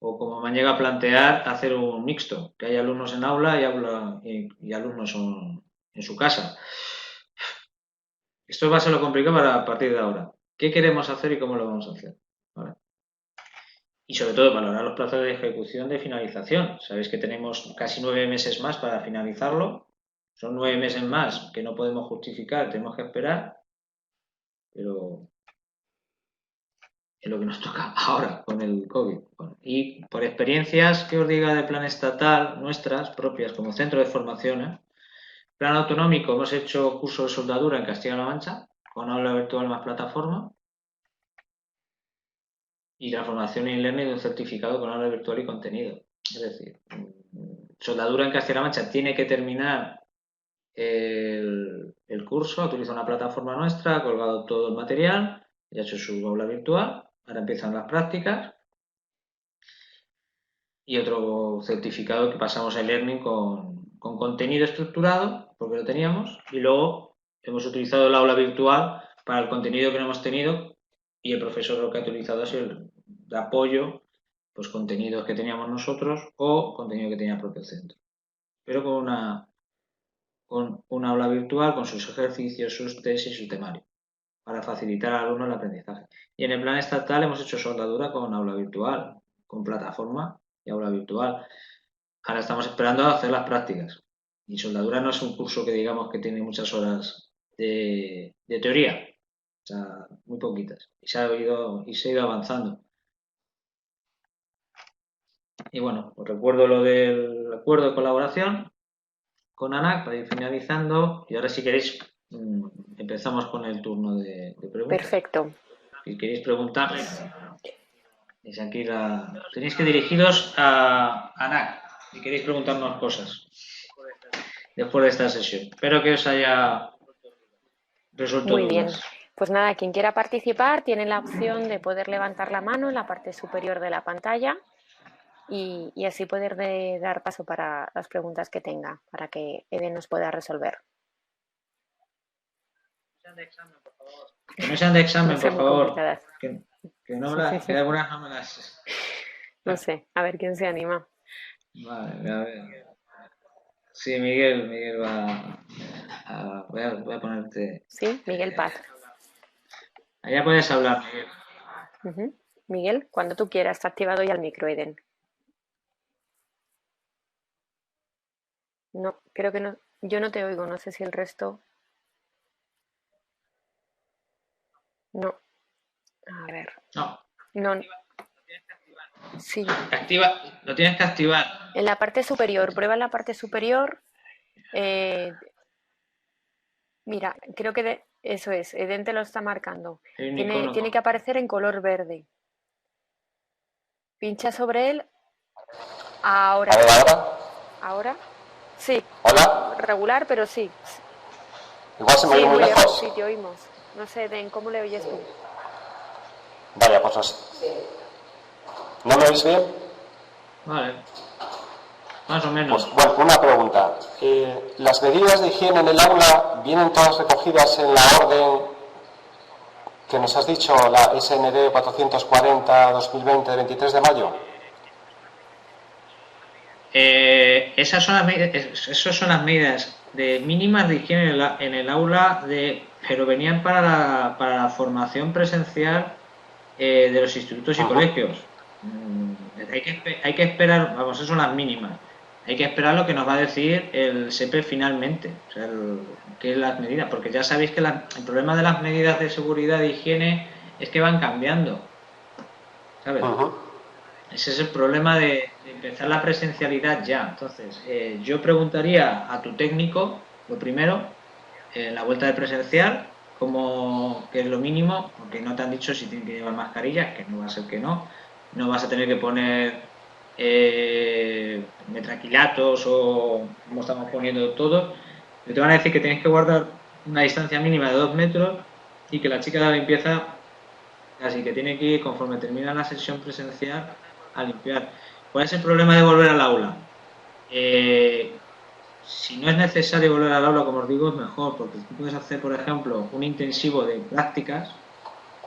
O como me han llegado a plantear, hacer un mixto, que hay alumnos en aula y alumnos en su casa. Esto va a ser lo complicado para a partir de ahora. ¿Qué queremos hacer y cómo lo vamos a hacer? ¿Vale? Y sobre todo valorar los plazos de ejecución de finalización. Sabéis que tenemos casi 9 meses más para finalizarlo. Son 9 meses más que no podemos justificar, tenemos que esperar, pero es lo que nos toca ahora con el COVID. Bueno, y por experiencias que os diga de plan estatal, nuestras propias como centro de formación, plan autonómico, hemos hecho curso de soldadura en Castilla-La Mancha, con aula virtual más plataforma, y la formación en learning de un certificado con aula virtual y contenido. Es decir, soldadura en Castilla-La Mancha tiene que terminar el curso, utiliza una plataforma nuestra, ha colgado todo el material, ya ha hecho su aula virtual, ahora empiezan las prácticas y otro certificado que pasamos a learning con contenido estructurado, porque lo teníamos, y luego hemos utilizado el aula virtual para el contenido que no hemos tenido y el profesor lo que ha utilizado es el de apoyo, pues contenidos que teníamos nosotros o contenido que tenía el propio centro. Pero con una aula virtual, con sus ejercicios, sus tesis, su temario, para facilitar al alumno el aprendizaje. Y en el plan estatal hemos hecho soldadura con aula virtual, con plataforma y aula virtual. Ahora estamos esperando a hacer las prácticas. Y soldadura no es un curso que digamos que tiene muchas horas de teoría, o sea, muy poquitas. Y se ha ido avanzando. Y bueno, os recuerdo lo del acuerdo de colaboración con ANAC para ir finalizando. Y ahora si queréis empezamos con el turno de preguntas. Perfecto. Si queréis preguntarle, es aquí tenéis que dirigiros a ANAC si queréis preguntarnos cosas después de esta sesión. Espero que os haya resuelto Muy bien. dudas. Pues nada, quien quiera participar tiene la opción de poder levantar la mano en la parte superior de la pantalla y así poder dar paso para las preguntas que tenga, para que Eden nos pueda resolver. Que no sean de examen, No por sean muy favor. complicadas. Que algunas no me las... No sé, a ver quién se anima. Vale, a ver. Sí, Miguel voy a ponerte... Sí, Miguel Paz. Allá puedes hablar, Miguel. Miguel, cuando tú quieras, está activado ya el micro, Eden. No, creo que no. Yo no te oigo, no sé si el resto. No. A ver. No. No. Sí. Lo tienes que activar. En la parte superior, prueba en la parte superior. Mira, creo que eso es, Eden te lo está marcando. Tiene que aparecer en color verde. Pincha sobre él. Ahora. A ver, ahora. ¿Ahora? Sí. Hola. Regular, pero sí. Igual se me oye muy lejos. Sí, te oímos. No sé, Den, ¿cómo le oyes tú? Vaya, pues así. ¿No me oís bien? Vale. Más o menos. Pues, bueno, una pregunta. ¿Las medidas de higiene en el aula vienen todas recogidas en la orden que nos has dicho, la SND 440-2020 de 23 de mayo? Esas son las medidas de mínimas de higiene en el aula, pero venían para la formación presencial de los institutos y colegios. Hay que esperar, vamos, esas son las mínimas. Hay que esperar lo que nos va a decir el SEPE finalmente, o sea, qué es las medidas, porque ya sabéis que el problema de las medidas de seguridad e higiene es que van cambiando, ¿sabes? Ese es el problema de empezar la presencialidad ya. Entonces, yo preguntaría a tu técnico, lo primero, en la vuelta de presencial, que es lo mínimo, porque no te han dicho si tienen que llevar mascarillas, que no va a ser que no vas a tener que poner metraquilatos o como estamos poniendo todos, te van a decir que tienes que guardar una distancia mínima de 2 metros y que la chica de la limpieza casi que tiene que ir conforme termina la sesión presencial a limpiar. ¿Cuál es el problema de volver al aula? Si no es necesario volver al aula, como os digo, es mejor, porque tú puedes hacer, por ejemplo, un intensivo de prácticas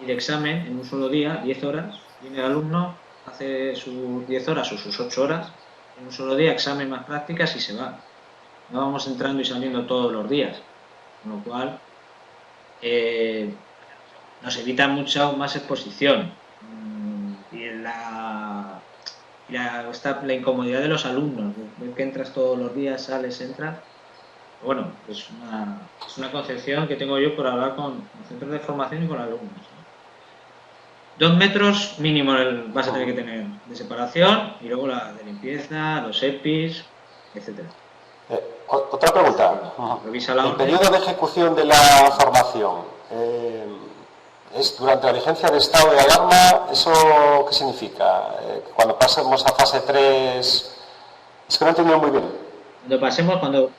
y de examen en un solo día, 10 horas, viene el alumno, hace sus 10 horas o sus 8 horas en un solo día, examen más prácticas y se va. No vamos entrando y saliendo todos los días, con lo cual nos evita mucha más exposición y la incomodidad de los alumnos, ver que entras todos los días, sales, entras. Bueno, es una concepción que tengo yo por hablar con centros de formación y con alumnos. 2 metros mínimo vas a tener que tener de separación y luego la de limpieza, los EPIs, etcétera. Otra pregunta. Revisa la ¿El orden. periodo de ejecución de la formación es durante la vigencia de estado de alarma? ¿Eso qué significa? Cuando pasemos a fase 3... Es que no he entendido muy bien. Cuando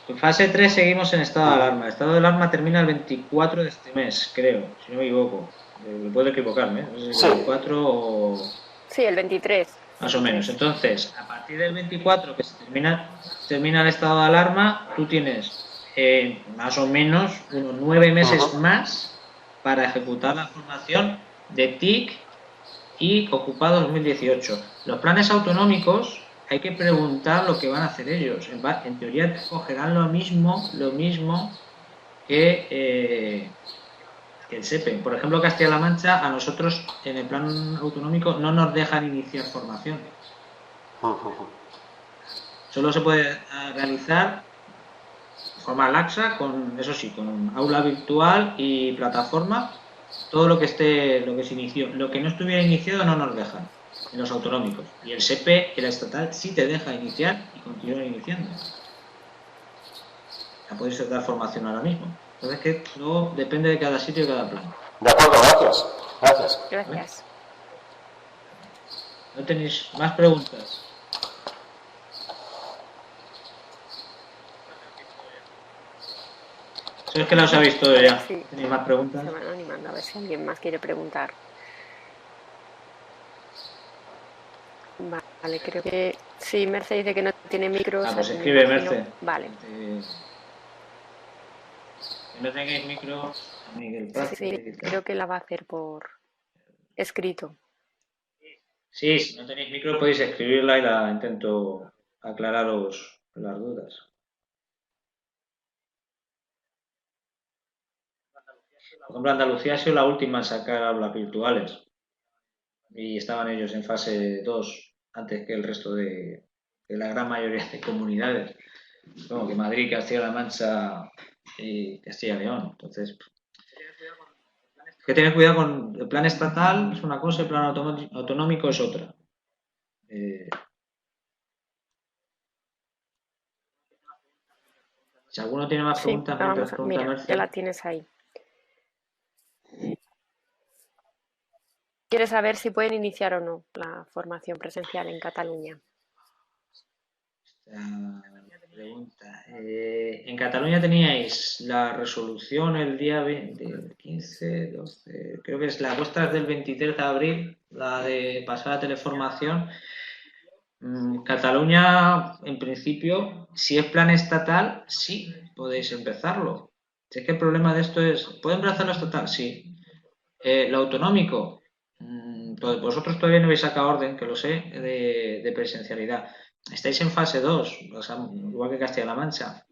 en fase 3 seguimos en estado de alarma. El estado de alarma termina el 24 de este mes, creo, si no me equivoco. Puedo equivocarme, no sé si el 24 o... Sí, el 23. Más o menos. Entonces, a partir del 24, que se termina el estado de alarma, tú tienes más o menos unos 9 meses más para ejecutar la formación de TIC y Ocupado 2018. Los planes autonómicos hay que preguntar lo que van a hacer ellos. En teoría cogerán lo mismo que el SEPE. Por ejemplo, Castilla-La Mancha, a nosotros en el plan autonómico no nos dejan iniciar formación. Solo se puede realizar de forma laxa, eso sí, con aula virtual y plataforma, todo lo que se inició. Lo que no estuviera iniciado no nos dejan en los autonómicos. Y el SEPE, el estatal, sí te deja iniciar y continuar iniciando. Ya puedes dar formación ahora mismo. Entonces, que todo depende de cada sitio y cada plan. De acuerdo, gracias. Gracias. ¿No tenéis más preguntas? Eso es que lo sabéis todo ya. Sí. ¿Tenéis más preguntas? Se van animando a ver si alguien más quiere preguntar. Vale, creo que sí, Merce dice que no tiene micro. Pues escribe Merce. Vale. Si no tengáis micro, Miguel Paz. Sí, creo que la va a hacer por escrito. Sí, si no tenéis micro podéis escribirla y la intento aclararos las dudas. Por ejemplo, Andalucía ha sido la última en sacar aulas virtuales y estaban ellos en fase 2 antes que el resto de la gran mayoría de comunidades, como que Madrid, Castilla-La Mancha y Castilla y León. Entonces, hay que tener cuidado con el plan estatal, es una cosa, el plan autonómico es otra. Si alguno tiene más preguntas, mira, ya la tienes ahí. ¿Quieres saber si pueden iniciar o no la formación presencial en Cataluña? Pregunta. En Cataluña teníais la resolución el día 15, 12, creo que es la vuestra es del 23 de abril, la de pasar a teleformación. Cataluña, en principio, si es plan estatal, sí podéis empezarlo. Si es que el problema de esto es, ¿pueden empezarlo estatal? Sí. Lo autonómico, vosotros todavía no habéis sacado orden, que lo sé, de presencialidad. Estáis en fase 2, o sea, igual que Castilla-La Mancha,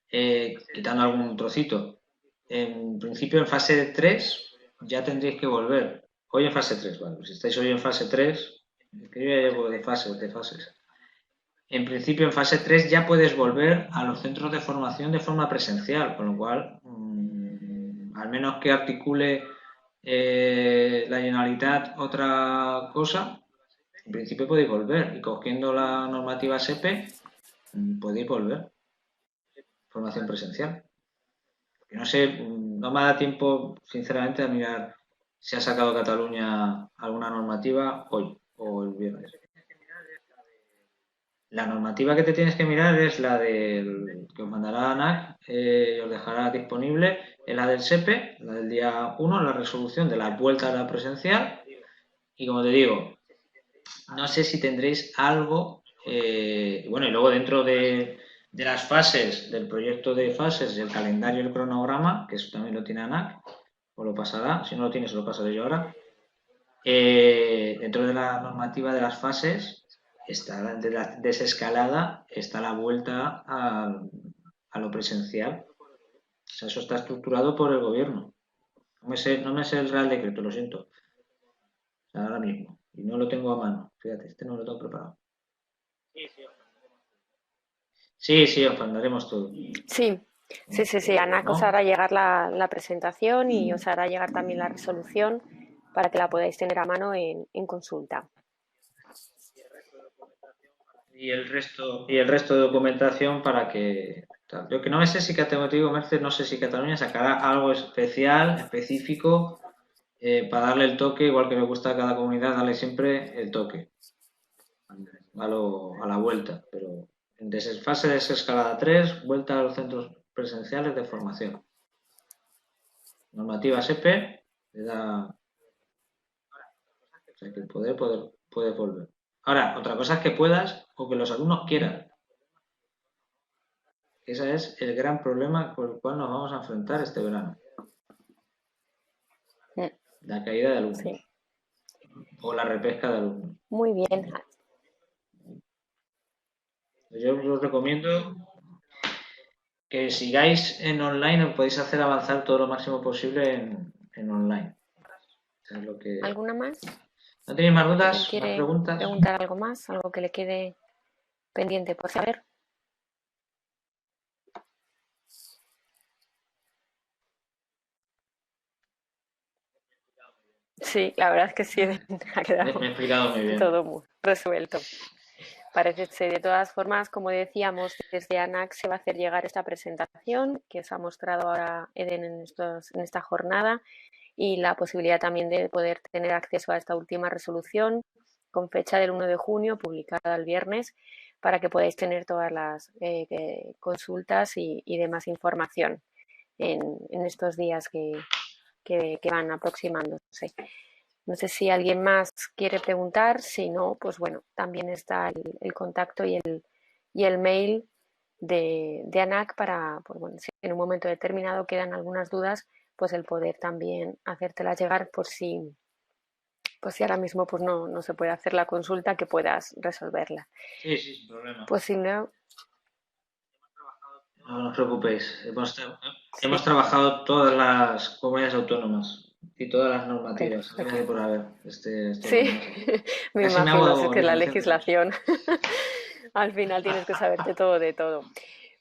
quitando algún trocito. En principio, en fase 3 ya tendréis que volver. Hoy en fase 3, vale, si estáis hoy en fase 3, que yo ya llevo de fases. En principio, en fase 3 ya puedes volver a los centros de formación de forma presencial, con lo cual, al menos que articule la Generalitat otra cosa, en principio podéis volver y cogiendo la normativa SEPE podéis volver. Formación presencial. No sé, no me da tiempo, sinceramente, a mirar si ha sacado Cataluña alguna normativa hoy o el viernes. La normativa que te tienes que mirar es la del que os mandará ANAC y os dejará disponible, es la del SEPE, la del día 1, la resolución de la vuelta a la presencial. Y como te digo, no sé si tendréis algo, bueno, y luego dentro de las fases, del proyecto de fases, el calendario y el cronograma, que eso también lo tiene ANAC, os lo pasará, si no lo tienes, lo pasaré yo ahora. dentro de la normativa de las fases, está de la desescalada, está la vuelta a lo presencial. O sea, eso está estructurado por el gobierno. No me sé el Real Decreto, lo siento. O sea, ahora mismo. Y no lo tengo a mano. Fíjate, este no lo tengo preparado. Sí, os mandaremos todo. Sí, sí. ANAC os ¿No? hará llegar la presentación y os hará llegar también la resolución para que la podáis tener a mano en consulta. Y el resto de documentación para que. Yo que no sé si Mercedes, no sé si Cataluña sacará algo especial, específico, para darle el toque, igual que le gusta a cada comunidad, darle siempre el toque a la vuelta. Pero en fase de desescalada 3, vuelta a los centros presenciales de formación. Normativa SEPE le da. O sea, que puedes volver. Ahora, otra cosa es que puedas o que los alumnos quieran. Ese es el gran problema con el cual nos vamos a enfrentar este verano. La caída de alumnos. Sí. O la repesca de alumnos. Muy bien. Yo os recomiendo que sigáis en online, os podéis hacer avanzar todo lo máximo posible en online. Es lo que... ¿Alguna más? ¿No tenéis más dudas? ¿Más ¿Quiere preguntas? preguntar algo más? ¿Algo que le quede pendiente por saber? Sí, la verdad es que sí, ha quedado Me he explicado muy bien. todo muy resuelto. Parece ser, de todas formas, como decíamos, desde ANAC se va a hacer llegar esta presentación que os ha mostrado ahora Eden en esta jornada y la posibilidad también de poder tener acceso a esta última resolución con fecha del 1 de junio, publicada el viernes, para que podáis tener todas las consultas y demás información en estos días que van aproximándose. No sé si alguien más quiere preguntar, si no, pues bueno, también está el contacto y el mail de ANAC para, pues bueno, si en un momento determinado quedan algunas dudas, pues el poder también hacértelas llegar por si ahora mismo pues no se puede hacer la consulta, que puedas resolverla. Sí, sin problema. Pues si no... No os preocupéis. Hemos trabajado todas las comunidades autónomas y todas las normativas. Por haber Sí, me Casi me imagino, es hago que la licenciatura. legislación al final tienes que saberte todo de todo.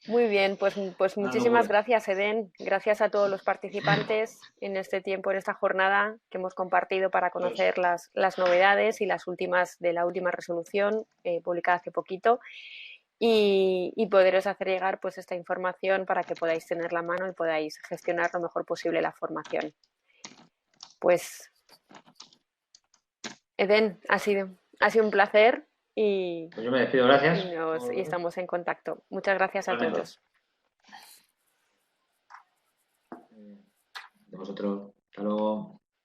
Muy bien, pues muchísimas gracias, Eden. Gracias a todos los participantes en este tiempo, en esta jornada que hemos compartido para conocer las novedades y las últimas de la última resolución publicada hace poquito y poderos hacer llegar pues esta información para que podáis tenerla a mano y podáis gestionar lo mejor posible la formación. Pues, Eden, ha sido un placer. Y pues yo me despido, gracias. Y estamos en contacto. Muchas gracias a todos. De vosotros. Hasta luego.